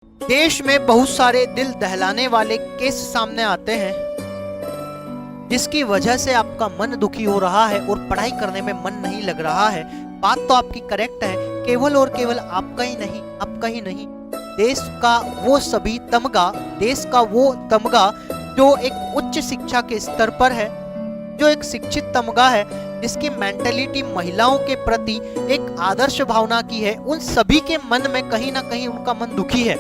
देश में बहुत सारे दिल दहलाने वाले केस सामने आते हैं जिसकी वजह से आपका मन दुखी हो रहा है और पढ़ाई करने में मन नहीं लग रहा है। बात तो आपकी करेक्ट है, केवल और केवल आपका ही नहीं, देश का वो सभी तमगा, देश का वो तमगा जो एक उच्च शिक्षा के स्तर पर है, जो एक शिक्षित तमगा है, जिसकी मेंटेलिटी महिलाओं के प्रति एक आदर्श भावना की है, उन सभी के मन में कहीं ना कहीं उनका मन दुखी है।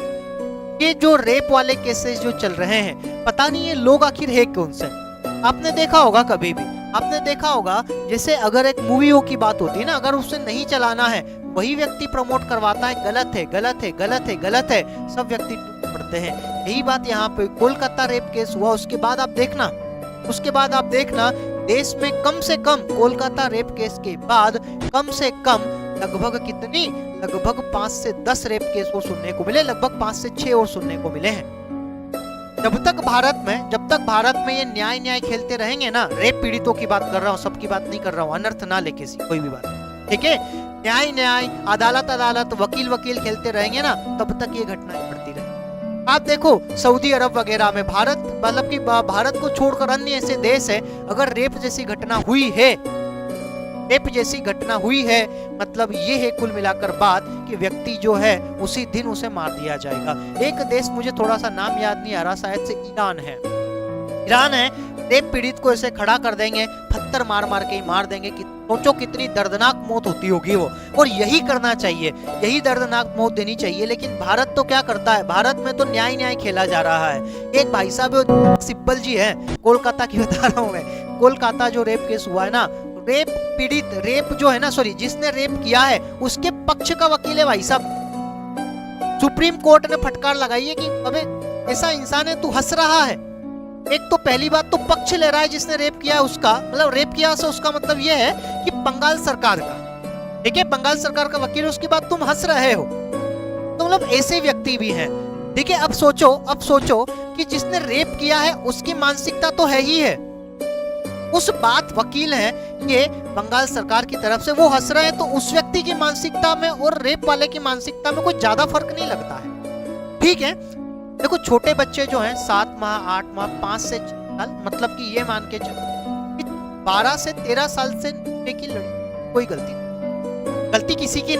ये जो रेप वाले केसेस जो चल रहे हैं, पता नहीं ये लोग आखिर है कौन से। आपने देखा होगा, कभी भी आपने देखा होगा, जैसे अगर एक मूवियों की बात होती है ना, अगर उसे नहीं चलाना है, वही व्यक्ति प्रमोट करवाता है, गलत है गलत है गलत है गलत है, सब व्यक्ति पढ़ते हैं। यही बात यहाँ पे कोलकाता रेप केस हुआ, उसके बाद आप देखना देश में कम से कम कोलकाता रेप केस के बाद कम से कम लगभग 5 से 10 रेप केस वो सुनने को मिले, लगभग 5 से 6 और सुनने को मिले हैं। जब तक भारत में ये न्याय खेलते रहेंगे ना, रेप पीड़ितों की बात कर रहा हूँ, सबकी बात नहीं कर रहा हूँ, अनर्थ ना लेके कोई भी बात, ठीक है, न्याय अदालत वकील खेलते रहेंगे ना, तब तक ये घटनाएं बढ़ती रहेंगी। आप देखो सऊदी अरब वगैरह में भारत को छोड़कर अन्य ऐसे देश है, अगर रेप जैसी घटना हुई है, मतलब ये है कुल मिलाकर बात कि व्यक्ति जो है उसी दिन उसे मार दिया जाएगा। एक देश मुझे थोड़ा सा नाम याद नहीं आ रहा, शायद से ईरान है, रेप पीड़ित को ऐसे खड़ा कर देंगे, पत्थर मार के ही मार देंगे कि सोचो कितनी दर्दनाक मौत होती होगी वो। और यही करना चाहिए, यही दर्दनाक मौत देनी चाहिए। लेकिन भारत तो क्या करता है, भारत में तो न्याय खेला जा रहा है। एक भाई साहब सिब्बल जी है, कोलकाता की बता रहा हूँ मैं, कोलकाता जो रेप केस हुआ है ना, जिसने रेप किया है उसके पक्ष का वकील है भाई साहब। सुप्रीम कोर्ट ने फटकार लगाई है कि अबे ऐसा इंसान है, तू हंस रहा है। एक तो पहली बात तो पक्ष ले रहा है जिसने रेप किया है उसका, मतलब रेप किया से उसका मतलब यह है कि बंगाल सरकार का, ठीक है, बंगाल सरकार का वकील, उसके बाद तुम हंस रहे हो, तो मतलब ऐसे व्यक्ति भी हैं। ठीक है, अब सोचो कि जिसने रेप किया है उसकी मानसिकता तो है ही है, उस बात वकील है ये बंगाल सरकार की तरफ से, वो हंस रहे हैं, तो उस व्यक्ति की मानसिकता में और रेप वाले की मानसिकता में कोई ज्यादा फर्क नहीं लगता है। ठीक है, देखो छोटे बच्चे जो हैं 7 माह 8 माह 5 से 6 साल, मतलब कि ये मान के चलो कि 12 से 13 साल से नीचे की लड़की, कोई गलती किसी की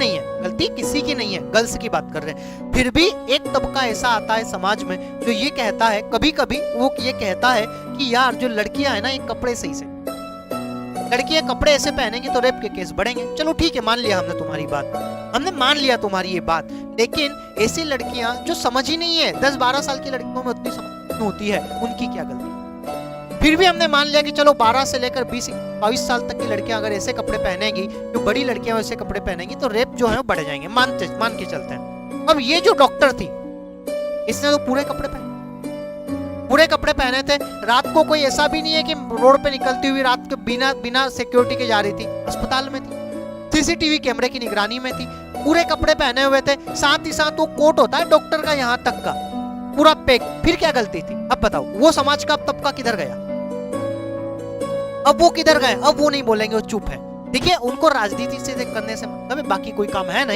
नहीं है, गर्ल्स की बात कर रहे हैं। फिर भी एक तबका ऐसा आता है समाज में जो ये कहता है, कभी वो ये कहता है कि यार जो लड़कियां है ना, ये कपड़े सही से, लड़कियां कपड़े ऐसे पहनेंगी तो रेप के केस बढ़ेंगे। चलो ठीक है, मान लिया हमने तुम्हारी ये बात, लेकिन ऐसी लड़कियां जो समझ ही नहीं है, 10-12 साल की लड़कियों में उतनी समझ होती है, उनकी क्या गलती। फिर भी हमने मान लिया कि चलो 12 से लेकर 20-22 साल तक की लड़कियां अगर ऐसे कपड़े पहनेगी, जो बड़ी लड़कियां वैसे कपड़े पहनेंगी, तो रेप जो है वो बढ़ जाएंगे, मान के चलते हैं। अब ये जो डॉक्टर थी, इसने तो पूरे कपड़े पहने थे। रात को कोई ऐसा भी नहीं है कि रोड पे निकलती हुई रात को बिना सिक्योरिटी के जा रही थी, अस्पताल में थी, सीसीटीवी कैमरे की निगरानी में थी, पूरे कपड़े पहने हुए थे, साथ ही साथ वो कोट होता है डॉक्टर का यहाँ तक का पूरा पैक। फिर क्या गलती थी, अब बताओ, वो समाज का तबका किधर गया, अब वो किधर गए, अब वो नहीं बोलेंगे, वो चुप है। ठीक है, उनको राजनीति से करने से मतलब है, बाकी कोई काम है नहीं।